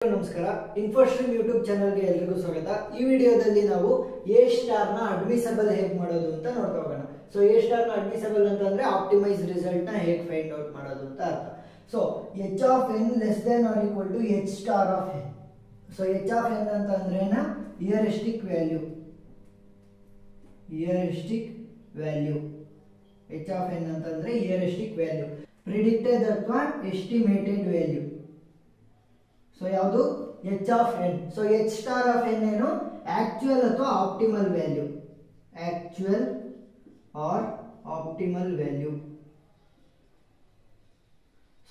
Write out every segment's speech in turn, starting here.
ನಮಸ್ಕಾರ ಇನ್ಫೋಸ್ಟ್ರೀಮ್ ಯೂಟ್ಯೂಬ್ ಚಾನಲ್ಗೆ ಎಲ್ಲರಿಗೂ ಸ್ವಾಗತ. ಈ ವಿಡಿಯೋದಲ್ಲಿ ನಾವು ಎ ಸ್ಟಾರ್ ನ ಅಡ್ಮಿಸಬಲ್ ಹೇಗೆ ಮಾಡೋದು ಅಂತ ನೋಡ್ತಾ ಹೋಗೋಣ. ಸೊ ಎ ಸ್ಟಾರ್ ನ ಅಡ್ಮಿಸಬಲ್ ಅಂತಂದ್ರೆ ಆಪ್ಟಿಮೈಸ್ ರಿಸಲ್ಟ್ ನ ಹೇಗೆ ಫೈಂಡ್ ಔಟ್ ಮಾಡೋದು ಅಂತ ಅರ್ಥ. So h of n less than or equal to h star of n. So h of n ಅಂತ ಅಂದ್ರೆ heuristic value h of n ಅಂತಂದ್ರೆ ಹಿಯರಿಸ್ಟಿಕ್ ವ್ಯಾಲ್ಯೂ, ಪ್ರಿಡಿಕ್ಟೆಡ್ ಅಥವಾ ಎಸ್ಟಿಮೇಟೆಡ್ ವ್ಯಾಲ್ಯೂ. ಸೊ ಯಾವುದು h of n. So h star of n ಏನು actual ಅಥವಾ optimal value, actual or optimal value.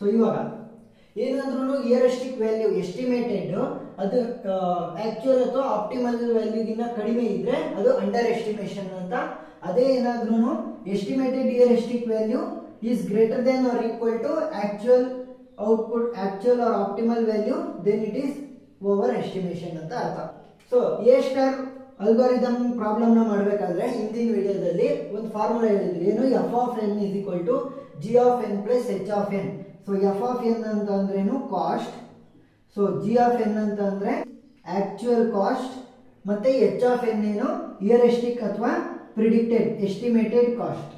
So ಇವಾಗ ಏನಂದ್ರೂ heuristic value estimated ಅದು ಆಕ್ಚುಯಲ್ ಅಥವಾ optimal ವ್ಯಾಲ್ಯೂಗಿಂತ ಕಡಿಮೆ ಇದ್ರೆ ಅದು ಅಂಡರ್ ಎಸ್ಟಿಮೇಷನ್ ಅಂತ. ಅದೇ ಏನಾದ್ರೂ estimated heuristic value is greater than or equal to actual output actual or optimal value, then it is over estimation ಅಂತ ಅರ್ಥ. So A star algorithm problem ನ ಮಾಡಬೇಕಾದ್ರೆ ಹಿಂದಿನ ವಿಡಿಯೋದಲ್ಲಿ ಒಂದು ಫಾರ್ಮುಲಾ ಹೇಳಿದ್ವಿ, ಏನು F of N is equal to G of N plus H of N. So F of N ಅಂತ ಅಂದ್ರೇನು cost, so G of N ಅಂತ ಅಂದ್ರೆ ಆಕ್ಚುಯಲ್ ಕಾಸ್ಟ್, ಮತ್ತೆ ಎಚ್ ಆಫ್ ಎನ್ ಏನು ಹಿಯರಿಸ್ಟಿಕ್ ಅಥವಾ ಪ್ರಿಡಿಕ್ಟೆಡ್ ಎಸ್ಟಿಮೇಟೆಡ್ ಕಾಸ್ಟ್.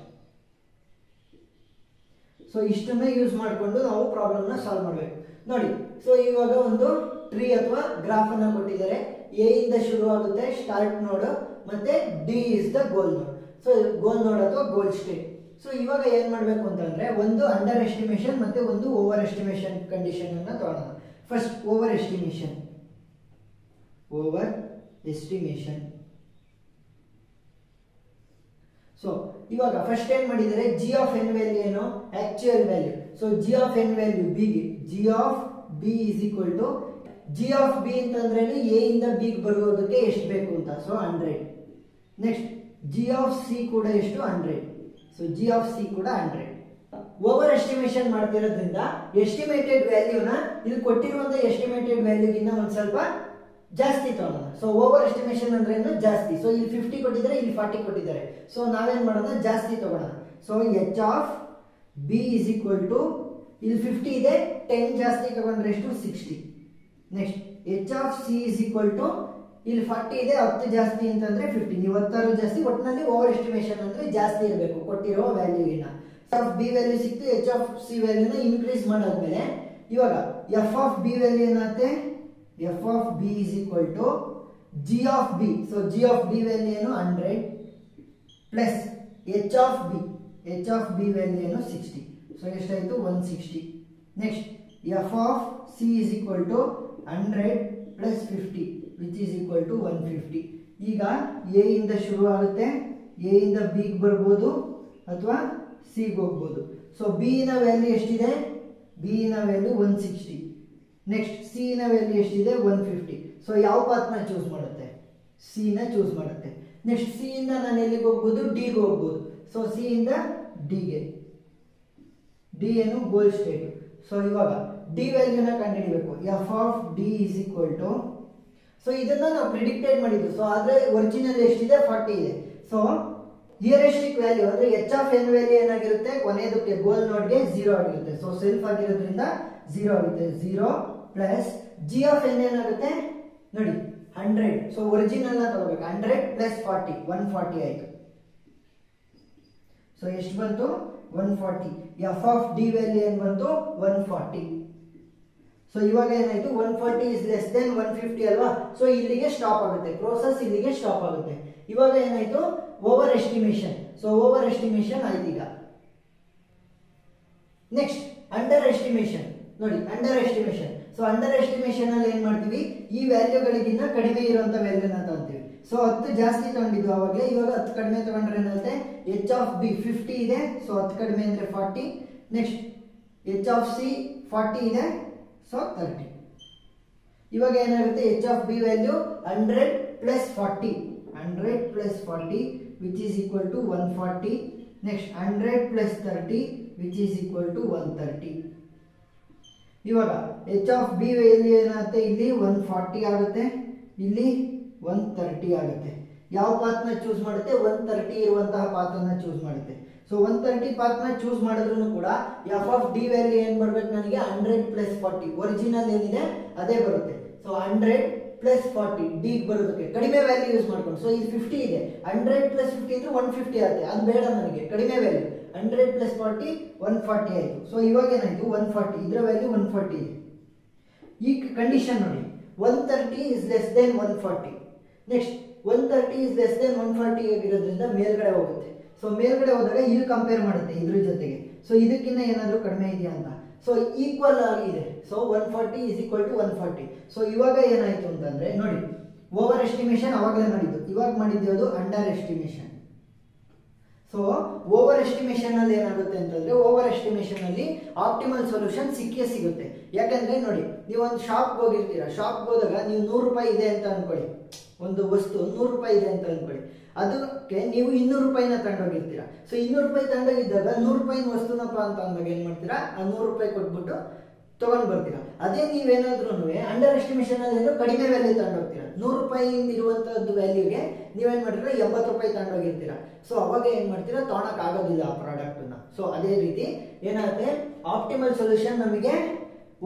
ಸೊ ಇಷ್ಟನ್ನ use ಮಾಡಿಕೊಂಡು ನಾವು ಪ್ರಾಬ್ಲಮ್ ನ ಸಾಲ್ವ್ ಮಾಡಬೇಕು. ನೋಡಿ, ಸೊ ಇವಾಗ ಒಂದು ಟ್ರೀ ಅಥವಾ ಗ್ರಾಫ್ ಅನ್ನ ಕೊಟ್ಟಿದ್ದಾರೆ. ಎ ಇಂದ ಶುರು ಆಗುತ್ತೆ ಸ್ಟಾರ್ಟ್ ನೋಡ್, ಮತ್ತೆ ಡಿ ಇಸ್ ದ ಗೋಲ್ ನೋಡ್. ಸೊ ಗೋಲ್ ನೋಡ್ ಅಥವಾ ಗೋಲ್ ಸ್ಟೇಟ್. ಸೊ ಇವಾಗ ಏನ್ ಮಾಡ್ಬೇಕು ಅಂತಂದ್ರೆ ಒಂದು ಅಂಡರ್ ಎಸ್ಟಿಮೇಷನ್ ಮತ್ತೆ ಒಂದು ಓವರ್ ಎಸ್ಟಿಮೇಷನ್ ಕಂಡೀಷನ್ ಅನ್ನ ತಗೊಳ್ಳೋಣ. First over estimation. ಸೊ ಇವಾಗ ಫಸ್ಟ್ ಏನ್ ಮಾಡಿದರೆ ಜಿ ಆಫ್ ಎನ್ ವ್ಯಾಲ್ಯೂ ಏನು actual value. So G of N value B ಗೆ G of B is equal to G of B ಅಂತಂದ್ರೆ ಎ ಇಂದ ಬಿ ಬರುವುದಕ್ಕೆ ಎಷ್ಟು ಬೇಕು ಅಂತ, so 100. Next G of C ಕೂಡ ಎಷ್ಟು 100. ಸೊ ಜಿ ಆಫ್ ಸಿ ಕೂಡ 100. ಓವರ್ ಎಸ್ಟಿಮೇಷನ್ ಮಾಡ್ತಿರೋದ್ರಿಂದ ಎಸ್ಟಿಮೇಟೆಡ್ ವ್ಯಾಲ್ಯೂನ ಇಲ್ಲಿ ಕೊಟ್ಟಿರುವಂತ ಎಸ್ಟಿಮೇಟೆಡ್ ವ್ಯಾಲ್ಯೂಗಿಂತ ಒಂದ್ ಸ್ವಲ್ಪ ಜಾಸ್ತಿ ತಗೊಳ್ಳೋಣ. ಸೊ ಓವರ್ ಎಸ್ಟಿಮೇಷನ್ ಅಂದ್ರೆ ಜಾಸ್ತಿ. ಸೊ ಇಲ್ಲಿ 50 ಕೊಟ್ಟಿದ್ದಾರೆ, ಇಲ್ಲಿ 40 ಕೊಟ್ಟಿದ್ದಾರೆ. ಸೊ ನಾವೇನ್ ಮಾಡೋಣ, ಜಾಸ್ತಿ ತಗೊಳ್ಳೋಣ. So H of B is equal to ಇಲ್ಲಿ 50 ಇದೆ, 10 ಜಾಸ್ತಿ ತಗೊಂಡ್ರೆ ಎಷ್ಟು 60. Next H of C is equal to ಇಲ್ಲಿ 40 ಇದೆ, 10 ಜಾಸ್ತಿ ಅಂತಂದ್ರೆ 50. ನೀವು 10 ಜಾಸ್ತಿ, ಒಟ್ಟಿನಲ್ಲಿ ಓವರ್ ಎಸ್ಟಿಮೇಷನ್ ಅಂದ್ರೆ ಜಾಸ್ತಿ ಇರಬೇಕು ಕೊಟ್ಟಿರೋ ವ್ಯಾಲ್ಯೂಗಿನ. ಆಫ್ ಬಿ ವ್ಯಾಲ್ಯೂ ಸಿಕ್ತು, ಎಚ್ ಆಫ್ ಸಿ ವ್ಯಾಲ್ಯೂನ ಇನ್ಕ್ರೀಸ್ ಮಾಡಾದ್ಮೇಲೆ ಇವಾಗ ಎಫ್ ಆಫ್ ಬಿ ವ್ಯಾಲ್ಯೂ ಏನಾಗುತ್ತೆ, F of B is equal to G of B. So G of B value ಏನು 100 plus H of B value ಏನು 60. ಸೊ ಎಷ್ಟಾಯ್ತು 160. Next F of C is equal to 100 plus 50 which is equal to 150. ಈಗ A ಇಂದ ಶುರು ಆಗುತ್ತೆ, A ಇಂದ B ಬರ್ಬೋದು ಅಥವಾ ಸಿ ಹೋಗ್ಬೋದು. ಸೊ ಬಿ ನ ವ್ಯಾಲ್ಯೂ ಎಷ್ಟಿದೆ, ಬಿ ನ ವ್ಯಾಲ್ಯೂ 160. ನೆಕ್ಸ್ಟ್ ಸಿ ನ ವ್ಯಾಲ್ಯೂ ಎಷ್ಟಿದೆ 150. ಸೊ ಯಾವ ಪಾತ್ ನ ಚೂಸ್ ಮಾಡುತ್ತೆ, ಸಿ ನ ಚೂಸ್ ಮಾಡುತ್ತೆ. ನೆಕ್ಸ್ಟ್ ಸಿ ಇಂದ ನಾನು ಎಲ್ಲಿಗೆ ಹೋಗ್ಬೋದು, ಡಿ ಗೆ ಹೋಗ್ಬೋದು. ಸೊ ಸಿ ಇಂದ ಡಿ ಗೆ, ಡಿ ಏನು ಗೋಲ್ ಸ್ಟೇಟ್. ಸೊ ಇವಾಗ ಡಿ ವ್ಯಾಲ್ಯೂನ ಕಂಡುಹಿಡಿಬೇಕು. F of D is equal to, so ಇದನ್ನ ನಾವು ಪ್ರಿಡಿಕ್ಟೆಡ್ ಮಾಡಿದ್ವಿ. ಸೊ ಆದ್ರೆ ಒರಿಜಿನಲ್ ಎಷ್ಟಿದೆ 40 ಇದೆ. ಸೊ ಹಿಯರಿಸ್ಟಿಕ್ ವ್ಯಾಲ್ಯೂ ಅಂದ್ರೆ ಎಚ್ ಆಫ್ ಎನ್ ವ್ಯಾಲ್ಯೂ ಏನಾಗಿರುತ್ತೆ, ಕೊನೆಯದಕ್ಕೆ ಗೋಲ್ ನೋಡ್ಗೆ 0 ಆಗಿರುತ್ತೆ. ಸೊ ಸೆಲ್ಫ್ ಆಗಿರೋದ್ರಿಂದ 0 ಆಗುತ್ತೆ. 0 ಪ್ಲಸ್ ಜಿ ಆಫ್ ಎನ್ ಏನಾಗುತ್ತೆ ನೋಡಿ 100. ಸೊ ಒರಿಜಿನಲ್ ನ ತಗೋಬೇಕು. 100 ಪ್ಲಸ್ 40 140 ಆಯ್ತು. ಸೊ ಎಷ್ಟು ಬಂತು 140. ಎಫ್ ಆಫ್ ಡಿ ವ್ಯಾಲ್ಯೂ ಏನ್ ಬಂತು 140. ಸೊ ಇವಾಗ ಏನಾಯ್ತು 140 ಇಸ್ ಲೆಸ್ ದೆನ್ 150 ಅಲ್ವಾ. ಸೊ ಇಲ್ಲಿಗೆ ಸ್ಟಾಪ್ ಆಗುತ್ತೆ, ಪ್ರೋಸೆಸ್ ಇಲ್ಲಿಗೆ ಸ್ಟಾಪ್ ಆಗುತ್ತೆ. ಇವಾಗ ಏನಾಯ್ತು over estimation. So over estimation ಆಯ್ತು. ಈಗ ನೆಕ್ಸ್ಟ್ ಅಂಡರ್ ಎಸ್ಟಿಮೇಷನ್. ನೋಡಿ under estimation. So under estimation ಅಲ್ಲಿ ಏನ್ ಮಾಡ್ತೀವಿ, ಈ ವ್ಯಾಲ್ಯೂಗಳಿಗಿಂತ ಕಡಿಮೆ ಇರುವಂತ ವ್ಯಾಲ್ಯೂನ ತಗೊಂತೀವಿ. ಸೊ 10 ಜಾಸ್ತಿ ತಗೊಂಡಿದ್ವಿ ಅವಾಗಲೇ, ಇವಾಗ 10 ಕಡಿಮೆ ತಗೊಂಡ್ರೆ ಏನಾಗುತ್ತೆ, ಎಚ್ ಆಫ್ ಬಿ 50 ಇದೆ. ಸೊ 10 ಕಡಿಮೆ ಅಂದ್ರೆ 40. ನೆಕ್ಸ್ಟ್ ಎಚ್ ಆಫ್ ಸಿ 40 ಇದೆ, ಸೊ 30. ಇವಾಗ ಏನಾಗುತ್ತೆ H of B value 100 plus 40 which is equal to 140. Next 100 plus 30 which is equal to 130. ಇವಾಗ ಎಚ್ ಆಫ್ ಬಿ ವ್ಯಾಲ್ಯೂ ಏನಾಗುತ್ತೆ, ಇಲ್ಲಿ 140 ಆಗುತ್ತೆ, ಇಲ್ಲಿ 130 ಆಗುತ್ತೆ. ಯಾವ ಪಾತ್ ನ ಚೂಸ್ ಮಾಡುತ್ತೆ, 130 ಇರುವಂತಹ ಪಾತ್ ಅನ್ನ ಚೂಸ್ ಮಾಡುತ್ತೆ. ಸೊ 130 ಪಾತ್ ನ ಚೂಸ್ ಮಾಡಿದ್ರು ಕೂಡ ಎಫ್ ಆಫ್ ಡಿ ವ್ಯಾಲ್ಯೂ ಏನ್ ಬರ್ಬೇಕು ನನಗೆ 100 ಪ್ಲಸ್ 40 ಒರಿಜಿನಲ್ ಏನಿದೆ ಅದೇ ಬರುತ್ತೆ. ಸೊ 100 ಪ್ಲಸ್ 40 ಡಿ ಬರೋದಕ್ಕೆ ಕಡಿಮೆ ವ್ಯಾಲ್ಯೂ ಯೂಸ್ ಮಾಡ್ಕೊಂಡು. ಸೊ ಇದು 50 ಇದೆ, 100 ಪ್ಲಸ್ 50 ಅಂದ್ರೆ 150 ಆಗುತ್ತೆ. ಅದು ಬೇಡ ನನಗೆ, ಕಡಿಮೆ ವ್ಯಾಲ್ಯೂ 100 ಪ್ಲಸ್ 40 140 ಆಯಿತು. ಸೊ ಇವಾಗ ಏನಾಯ್ತು 140, ಇದರ ವ್ಯಾಲ್ಯೂ 140 ಇದೆ. ಈ ಕಂಡೀಷನ್ ನೋಡಿ, 130 is less than 140. Next 130 is less than 140 ಆಗಿರೋದ್ರಿಂದ ಮೇಲ್ಗಡೆ ಹೋಗುತ್ತೆ. ಸೊ ಮೇಲ್ಗಡೆ ಹೋದಾಗ ಇಲ್ಲಿ ಕಂಪೇರ್ ಮಾಡುತ್ತೆ ಇದ್ರ ಜೊತೆಗೆ. ಸೊ ಇದಕ್ಕಿಂತ ಏನಾದರೂ ಕಡಿಮೆ ಇದೆಯಾ ಅಂತ. ಸೊ ಈಕ್ವಲ್ ಆಗಿದೆ. So 140 is equal to 140. So ಇವಾಗ ಏನಾಯ್ತು ಅಂತಂದ್ರೆ ನೋಡಿ, ಓವರ್ ಎಸ್ಟಿಮೇಷನ್ ಅವಾಗಲೇ ಮಾಡಿದ್ದು, ಇವಾಗ ಮಾಡಿದ್ದು ಯಾವುದು under estimation. So over estimation ಅಲ್ಲಿ ಏನಾಗುತ್ತೆ ಅಂತಂದ್ರೆ, ಓವರ್ ಎಸ್ಟಿಮೇಷನ್ ಅಲ್ಲಿ ಆಪ್ಟಿಮಲ್ ಸೊಲ್ಯೂಷನ್ ಸಿಕ್ಕೇ ಸಿಗುತ್ತೆ. ಯಾಕಂದ್ರೆ ನೋಡಿ, ನೀವು ಒಂದು ಶಾಪ್ಗೆ ಹೋಗಿರ್ತೀರಾ, ಶಾಪ್ಗೆ ಹೋದಾಗ ನೀವು 100 ರೂಪಾಯಿ ಇದೆ ಅಂತ ಅನ್ಕೊಳ್ಳಿ, ಒಂದು ವಸ್ತು 100 ರೂಪಾಯಿ ಇದೆ ಅಂತ ಅನ್ಕೊಳ್ಳಿ, ಅದಕ್ಕೆ ನೀವು 200 ರೂಪಾಯಿನ ತಗೊಂಡೋಗಿರ್ತೀರಾ. ಸೊ 200 ರೂಪಾಯಿ ತಗೊಂಡೋಗಿದ್ದಾಗ 100 ರೂಪಾಯಿನ ವಸ್ತುನಪ್ಪ ಅಂತ ಅಂದಾಗ ಏನ್ ಮಾಡ್ತೀರಾ, ಆ 100 ರೂಪಾಯಿ ಕೊಟ್ಬಿಟ್ಟು ತಗೊಂಡ್ ಬರ್ತೀರಾ. ಅದೇ ನೀವೇನಾದ್ರೂ ಅಂಡರ್ ಎಸ್ಟಿಮೇಷನ್ ಅಲ್ಲಿ ಕಡಿಮೆ ವ್ಯಾಲ್ಯೂ ತಗೊಂಡೋಗ್ತೀರಾ, 100 ರೂಪಾಯಿಯಿಂದ ಇರುವಂತದ್ದು ವ್ಯಾಲ್ಯೂಗೆ ನೀವೇನ್ ಮಾಡ್ತೀರಾ 80 ರೂಪಾಯಿ ತಗೊಂಡೋಗಿರ್ತೀರಾ. ಸೊ ಅವಾಗ ಏನ್ ಮಾಡ್ತೀರಾ, ತಗೊಳಕ್ ಆಗೋದಿಲ್ಲ ಆ ಪ್ರಾಡಕ್ಟ್ ನ. ಸೊ ಅದೇ ರೀತಿ ಏನಾಗುತ್ತೆ, ಆಪ್ಟಿಮಲ್ ಸೊಲ್ಯೂಷನ್ ನಮಗೆ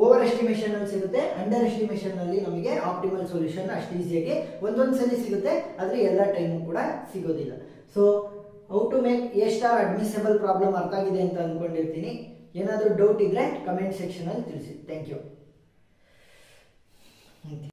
ಓವರ್ ಎಸ್ಟಿಮೇಷನ್ ಅಲ್ಲಿ ಸಿಗುತ್ತೆ, ಅಂಡರ್ ಎಸ್ಟಿಮೇಷನ್ ಅಲ್ಲಿ ನಮಗೆ ಆಪ್ಟಿಮಲ್ ಸೊಲ್ಯೂಷನ್ ಅಷ್ಟು ಈಸಿಯಾಗಿ ಒಂದೊಂದ್ಸಲಿ ಸಿಗುತ್ತೆ, ಆದ್ರೆ ಎಲ್ಲ ಟೈಮು ಕೂಡ ಸಿಗೋದಿಲ್ಲ. So how to make A star admissible problem ಅರ್ಥ ಆಗಿದೆ ಅಂತ ಅನ್ಕೊಂಡಿರ್ತೀನಿ. ಏನಾದರೂ ಡೌಟ್ ಇದ್ರೆ ಕಮೆಂಟ್ ಸೆಕ್ಷನ್ ಅಲ್ಲಿ ತಿಳಿಸಿ. Thank you.